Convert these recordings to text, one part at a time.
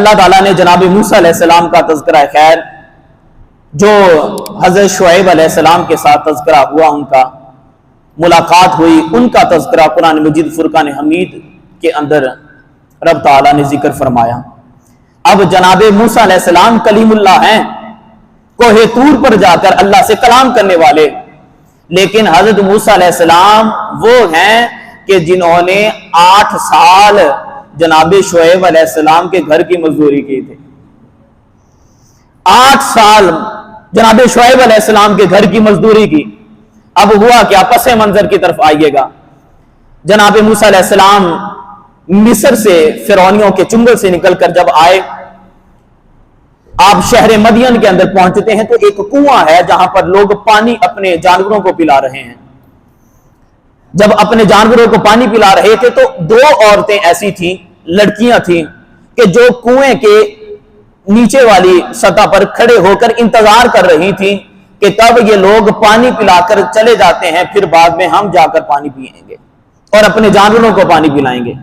اللہ ताला ने जनाब मूसा अलैहिस्सलाम का तज़किरा खैर जो हज़रत शुएब अलैहिस्सलाम के साथ तज़किरा हुआ, उनका मुलाकात हुई, उनका तज़किरा कुरान मजीद फुरकान हमीद के अंदर रब ताला ने जिक्र फरमाया। अब जनाब मूसा अलैहिस्सलाम कलीमुल्लाह हैं, कोहे तूर पर जाकर अल्लाह से कलाम करने वाले, लेकिन हजरत मूसा अलैहिस्सलाम वो हैं कि जिन्होंने 8 साल जनाब शुएब अलैहिस्सलाम के घर की मजदूरी की थी। 8 साल जनाब शुएब अलैहिस्सलाम के घर की मजदूरी की। अब हुआ क्या, पसे मंजर की तरफ आइएगा। जनाब मूसा अलैहिस्सलाम मिस्र से फिरौनियों के चुंगल से निकलकर जब आए, आप शहर मदियन के अंदर पहुंचते हैं तो एक कुआं है जहां पर लोग पानी अपने जानवरों को पिला रहे हैं। जब अपने जानवरों को पानी पिला रहे थे तो 2 औरतें ऐसी थीं, लड़कियां थीं, कि जो कुएं के नीचे वाली सतह पर खड़े होकर इंतजार कर रही थीं कि तब ये लोग पानी पिलाकर चले जाते हैं, फिर बाद में हम जाकर पानी पिएंगे और अपने जानवरों को पानी पिलाएंगे।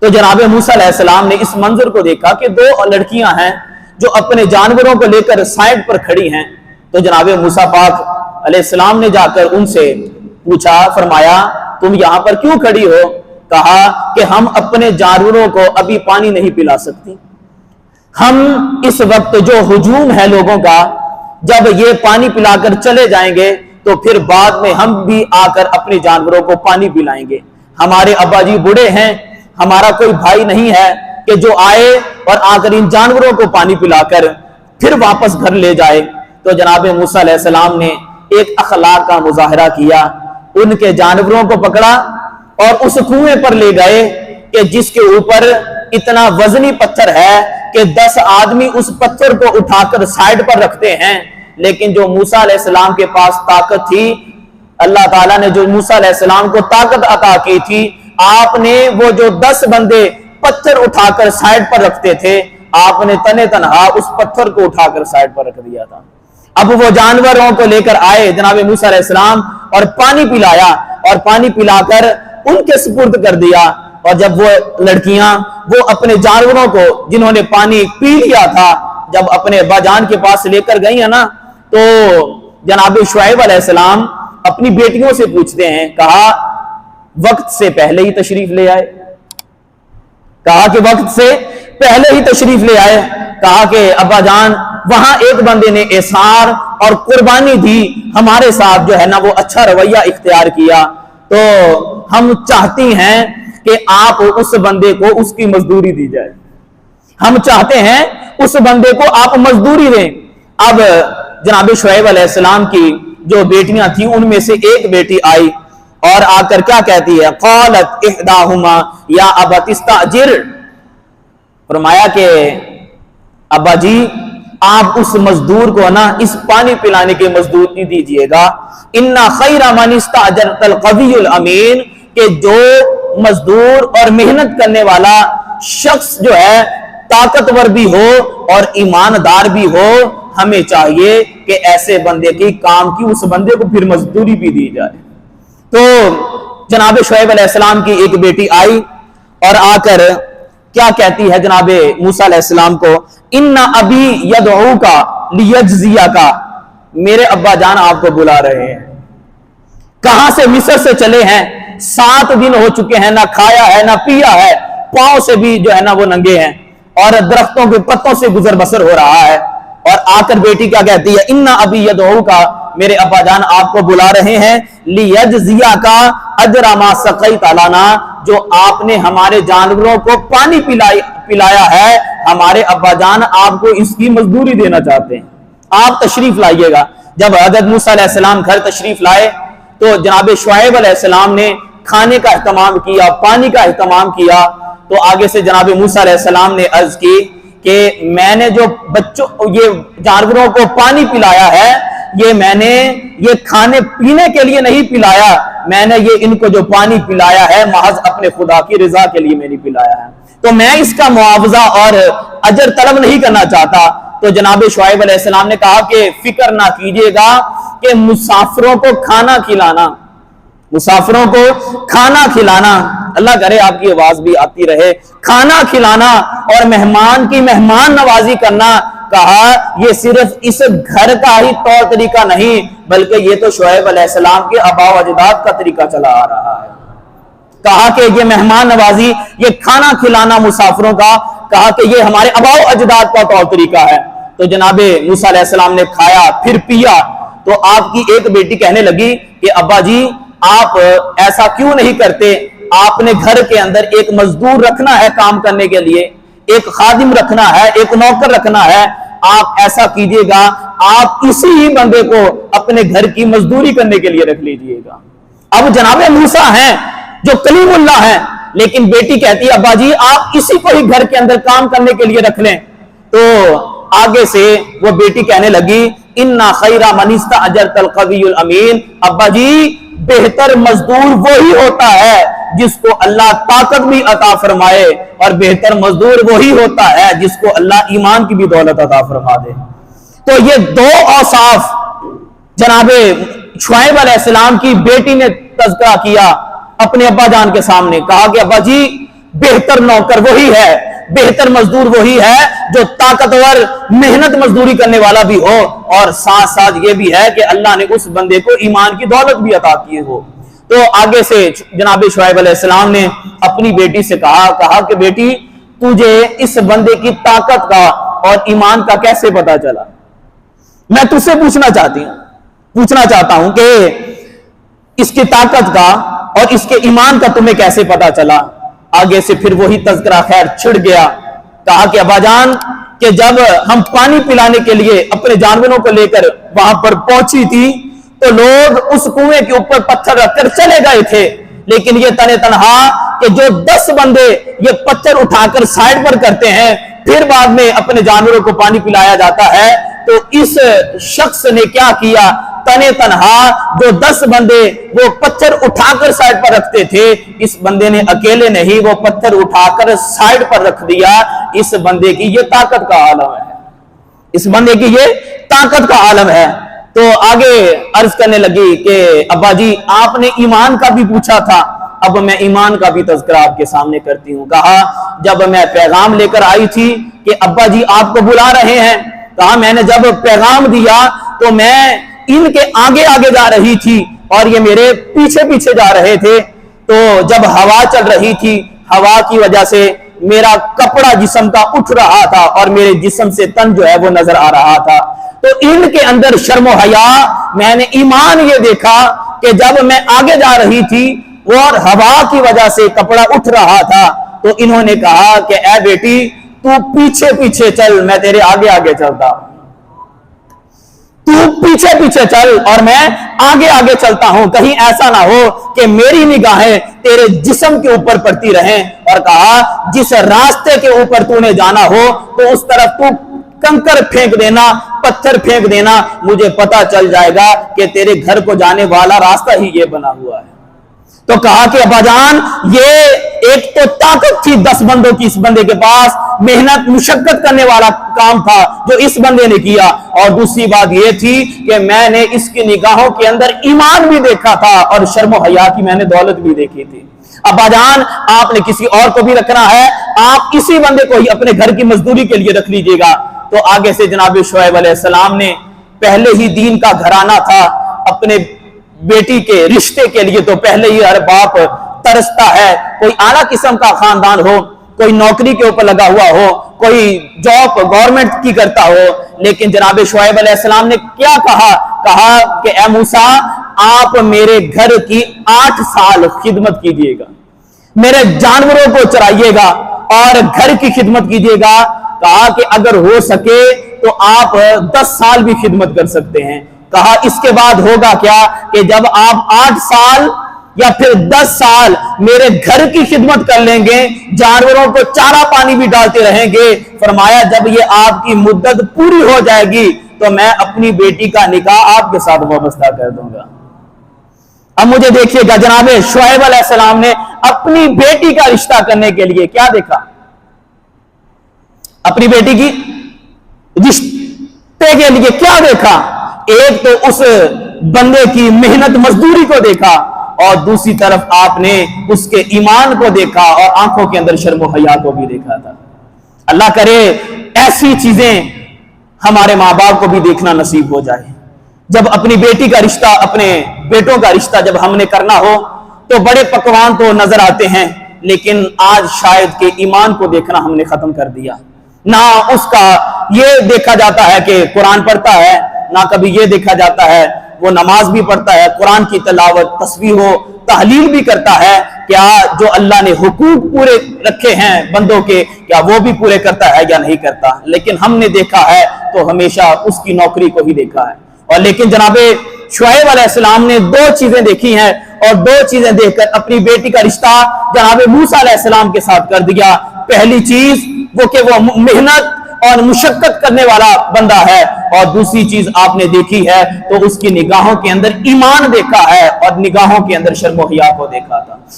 तो जनाब मूसा अलैहिस्सलाम ने इस मंजर को देखा कि 2 लड़कियां हैं जो अपने जानवरों को लेकर साइड पर खड़ी हैं। तो जनाब मूसा पाक अलैहिस्सलाम ने जाकर उनसे पूछा, फरमाया तुम यहां पर क्यों खड़ी हो? कहा कि हम अपने जानवरों को अभी पानी नहीं पिला सकती। हम इस वक्त जो हुजूम है लोगों का, जब ये पानी पिलाकर चले जाएंगे तो फिर बाद में हम भी आकर अपने जानवरों को पानी पिलाएंगे। हमारे अब्बा जी बूढ़े हैं, हमारा कोई भाई नहीं है कि जो आए और आकर इन जानवरों को पानी पिलाकर फिर वापस घर ले जाए। तो जनाब मूसा अलैहिस्सलाम ने एक अखलाक का मुजाहरा किया, उनके जानवरों को पकड़ा और उस कुएं पर ले गए कि जिसके ऊपर इतना वजनी पत्थर है कि 10 आदमी उस पत्थर को उठाकर साइड पर रखते हैं। लेकिन जो मूसा अलैहिस्सलाम के पास ताकत थी, अल्लाह ताला ने जो मूसा अलैहिस्सलाम को ताकत अता की थी, आपने वो जो 10 बंदे पत्थर उठाकर साइड पर रखते थे, आपने तने तनहा उस पत्थर को उठाकर साइड पर रख दिया था। अब वो जानवरों को लेकर आए जनाब मूसा अलैहिस्सलाम और पानी पिलाया और पानी पिलाकर उनके सुपुर्द कर दिया। और जब वो लड़कियां वो अपने जानवरों को जिन्होंने पानी पी लिया था, जब अपने अब्बा जान के पास लेकर गई है ना, तो जनाब शुएब अलैहिस्सलाम अपनी बेटियों से पूछते हैं, कहा वक्त से पहले ही तशरीफ ले आए? कहा कि वक्त से पहले ही तशरीफ ले आए। कहा कि अब्बा जान वहां एक बंदे ने एसार और कुर्बानी दी, हमारे साथ जो है ना वो अच्छा रवैया इख्तियार किया, तो हम चाहती हैं कि आप उस बंदे को उसकी मजदूरी दी जाए। हम चाहते हैं उस बंदे को आप मजदूरी दें। अब जनाब शुएब अलैहिस्सलाम की जो बेटियां थी उनमें से एक बेटी आई और आकर क्या कहती है, क़ालत इहदाहुमा या अबत इस्ताजिर, फरमाया कि अब्बा जी आप उस मजदूर को ना इस पानी पिलाने की मजदूरी दीजिएगा। इन्ना खैरा मन इस्ताजरतल क़वियुल अमीन, कि जो मजदूर और मेहनत करने वाला शख्स जो है ताकतवर भी हो और ईमानदार भी हो, हमें चाहिए कि ऐसे बंदे की काम की उस बंदे को फिर मजदूरी भी दी जाए। तो जनाब शुएब अलैहिस्सलाम की एक बेटी आई और आकर क्या कहती है जनाब मूसा अलैहिस्सलाम को, इन्ना अबी यदऊका लियजजियाका, मेरे अब्बा जान आपको बुला रहे हैं। कहां से? मिस्र से चले हैं, 7 दिन हो चुके हैं, ना खाया है ना पिया है, पांव से भी जो है ना वो नंगे हैं और दरख्तों के पत्तों से गुजर बसर हो रहा है। और आकर बेटी क्या कहती है, इन्ना अबी यदऊका, मेरे अब्बा जान आपको बुला रहे हैं, लियजजियाका अजरा मा सक़ैत लना, जो आपने हमारे जानवरों को पानी पिलाया है, हमारे अब्बा जान आपको इसकी मजदूरी देना चाहते हैं, आप तशरीफ लाइएगा। जब हज़रत मूसा अलैहिस्सलाम घर तशरीफ लाए तो जनाब शुएब अलैहिस्सलाम ने खाने का एहतमाम किया, पानी का एहतमाम किया। तो आगे से जनाब मूसा अलैहिस्सलाम ने अर्ज की कि मैंने जो बच्चों ये जानवरों को पानी पिलाया है, ये मैंने ये खाने पीने के लिए नहीं पिलाया, मैंने ये इनको जो पानी पिलाया है महज अपने खुदा की रजा के लिए मैंने पिलाया है, तो मैं इसका मुआवजा और अजर तलब नहीं करना चाहता। तो जनाब शुएब अलैहिस्सलाम ने कहा कि फिक्र ना कीजिएगा कि मुसाफिरों को खाना खिलाना, मुसाफिरों को खाना खिलाना, अल्लाह करे आपकी आवाज भी आती रहे, खाना खिलाना और मेहमान की मेहमान नवाजी करना, कहा ये सिर्फ इस घर का ही तौर तरीका नहीं बल्कि ये तो शुएब अलैहिस्सलाम के आबा व अजदाद का तरीका चला आ रहा है। कहा कि ये मेहमान नवाजी, ये खाना खिलाना मुसाफिरों का, कहा कि ये हमारे आबा व अजदाद का तौर तरीका है। तो जनाबे मूसा अलैहिस्सलाम ने खाया फिर पिया, तो आपकी एक बेटी कहने लगी कि अब्बा जी आप ऐसा क्यों नहीं करते, आपने घर के अंदर एक मजदूर रखना है काम करने के लिए, एक खादिम रखना है, एक नौकर रखना है, आप ऐसा कीजिएगा, आप इसी ही बंदे को अपने घर की मजदूरी करने के लिए रख लीजिएगा। अब जनाबे मूसा हैं जो कलीमुल्लाह हैं, लेकिन बेटी कहती है अब्बा जी आप इसी को ही घर के अंदर काम करने के लिए रख लें। तो आगे से वो बेटी कहने लगी इन्ना खैरा मनिस्ता अजरतल कवियुल अमीन, अब्बा जी बेहतर मजदूर वही होता है जिसको अल्लाह ताकत भी अता फरमाए, और बेहतर मजदूर वही होता है जिसको अल्लाह ईमान की भी दौलत अता फरमा दे। तो ये दो औसाफ जनाबे शुएब अलैहिस्सलाम की बेटी ने तज़किरा किया अपने अब्बा जान के सामने, कहा कि अब्बा जी बेहतर नौकर वही है, बेहतर मजदूर वही है जो ताकतवर मेहनत मजदूरी करने वाला भी हो, और साथ साथ ये भी है कि अल्लाह ने उस बंदे को ईमान की दौलत भी अता की हो। तो आगे से जनाब शुएब अलैहिस्सलाम ने अपनी बेटी से कहा कि बेटी तुझे इस बंदे की ताकत का और ईमान का कैसे पता चला? मैं तुझसे पूछना चाहता हूं कि इसकी ताकत का और इसके ईमान का तुम्हें कैसे पता चला? आगे से फिर वही तज़किरा खैर छिड़ गया। कहा कि अब्बाजान कि जब हम पानी पिलाने के लिए अपने जानवरों को लेकर वहां पर पहुंची थी तो लोग उस कुएं के ऊपर पत्थर रखकर चले गए थे, लेकिन ये तने तनहा कि जो 10 बंदे ये पत्थर उठाकर साइड पर करते हैं फिर बाद में अपने जानवरों को पानी पिलाया जाता है। तो इस शख्स ने क्या किया, तने तनहा जो 10 बंदे वो पत्थर उठाकर साइड पर रखते थे, इस बंदे ने अकेले नहीं वो पत्थर उठाकर साइड पर रख दिया। इस बंदे की ये ताकत का आलम है, इस बंदे की ये ताकत का आलम है। तो आगे अर्ज करने लगी कि अब्बा जी आपने ईमान का भी पूछा था, अब मैं ईमान का भी तज़किरा आपके सामने करती हूँ। कहा जब मैं पैगाम लेकर आई थी कि अब्बा जी आपको बुला रहे हैं, कहा मैंने जब पैगाम दिया तो मैं इनके आगे आगे जा रही थी और ये मेरे पीछे पीछे जा रहे थे। तो जब हवा चल रही थी, हवा की वजह से मेरा कपड़ा जिस्म का उठ रहा था और मेरे जिस्म से तन जो है वो नजर आ रहा था। तो इनके अंदर शर्म हया, मैंने ईमान ये देखा कि जब मैं आगे जा रही थी वो और हवा की वजह से कपड़ा उठ रहा था, तो इन्होंने कहा कि ऐ बेटी तू पीछे पीछे चल, मैं तेरे आगे आगे चलता, तू पीछे पीछे चल और मैं आगे आगे चलता हूं, कहीं ऐसा ना हो कि मेरी निगाहें तेरे जिस्म के ऊपर पड़ती रहें। और कहा जिस रास्ते के ऊपर तूने जाना हो तो उस तरफ तू कंकर फेंक देना, पत्थर फेंक देना, मुझे पता चल जाएगा कि तेरे घर को जाने वाला रास्ता ही ये बना हुआ है। तो कहा कि अब्बाजान ये एक तो ताकत थी 10 बंदों की इस बंदे के पास, मेहनत मुशक्कत करने वाला काम था जो इस बंदे ने किया, और दूसरी बात ये थी कि मैंने इसकी निगाहों के अंदर ईमान भी देखा था और शर्म हया की मैंने दौलत भी देखी थी। अब्बाजान आपने किसी और को भी रखना है, आप इसी बंदे को ही अपने घर की मजदूरी के लिए रख लीजिएगा। तो आगे से जनाब शुएब अलैहिस्सलाम ने, पहले ही दीन का घराना था, अपने बेटी के रिश्ते के लिए तो पहले ही हर बाप तरसता है, कोई आला किस्म का खानदान हो, कोई नौकरी के ऊपर लगा हुआ हो, कोई जॉब गवर्नमेंट की करता हो। लेकिन जनाब शुएब अलैहिस्सलाम ने क्या कहा कि ए मूसा आप मेरे घर की 8 साल खिदमत कीजिएगा, मेरे जानवरों को चराइएगा और घर की खिदमत कीजिएगा। कहा कि अगर हो सके तो आप 10 साल भी खिदमत कर सकते हैं। कहा इसके बाद होगा क्या कि जब आप 8 साल या फिर 10 साल मेरे घर की खिदमत कर लेंगे, जानवरों को चारा पानी भी डालते रहेंगे, फरमाया जब ये आपकी मुद्दत पूरी हो जाएगी तो मैं अपनी बेटी का निकाह आपके साथ वाबस्ता कर दूंगा। अब मुझे देखिएगा जनाब शुएब अलैहिस्सलाम ने अपनी बेटी का रिश्ता करने के लिए क्या देखा, अपनी बेटी की रिश्ते के लिए क्या देखा। एक तो उस बंदे की मेहनत मजदूरी को देखा, اور دوسری طرف آپ نے اس کے ایمان کو دیکھا اور آنکھوں کے اندر شرم و حیا کو بھی دیکھا تھا۔ اللہ کرے ایسی چیزیں ہمارے ماں باپ کو بھی دیکھنا نصیب ہو جائے۔ جب اپنی بیٹی کا رشتہ، اپنے بیٹوں کا رشتہ جب ہم نے کرنا ہو تو بڑے پکوان تو نظر آتے ہیں، لیکن آج شاید کہ ایمان کو دیکھنا ہم نے ختم کر دیا۔ نہ اس کا یہ دیکھا جاتا ہے کہ قرآن پڑھتا ہے، نہ کبھی یہ دیکھا جاتا ہے وہ نماز بھی پڑھتا ہے، قرآن کی تلاوت، تسبیح و تحلیل بھی کرتا ہے، کیا جو اللہ نے حقوق پورے رکھے ہیں بندوں کے کیا وہ بھی پورے کرتا ہے یا نہیں کرتا۔ لیکن ہم نے دیکھا ہے تو ہمیشہ اس کی نوکری کو ہی دیکھا ہے۔ اور لیکن جناب شعیب علیہ السلام نے دو چیزیں دیکھی ہیں، اور دو چیزیں دیکھ کر اپنی بیٹی کا رشتہ جناب موسیٰ علیہ السلام کے ساتھ کر دیا۔ پہلی چیز وہ کہ وہ محنت اور مشقت کرنے والا بندہ ہے، اور دوسری چیز آپ نے دیکھی ہے تو اس کی نگاہوں کے اندر ایمان دیکھا ہے اور نگاہوں کے اندر شرم و حیا کو دیکھا تھا۔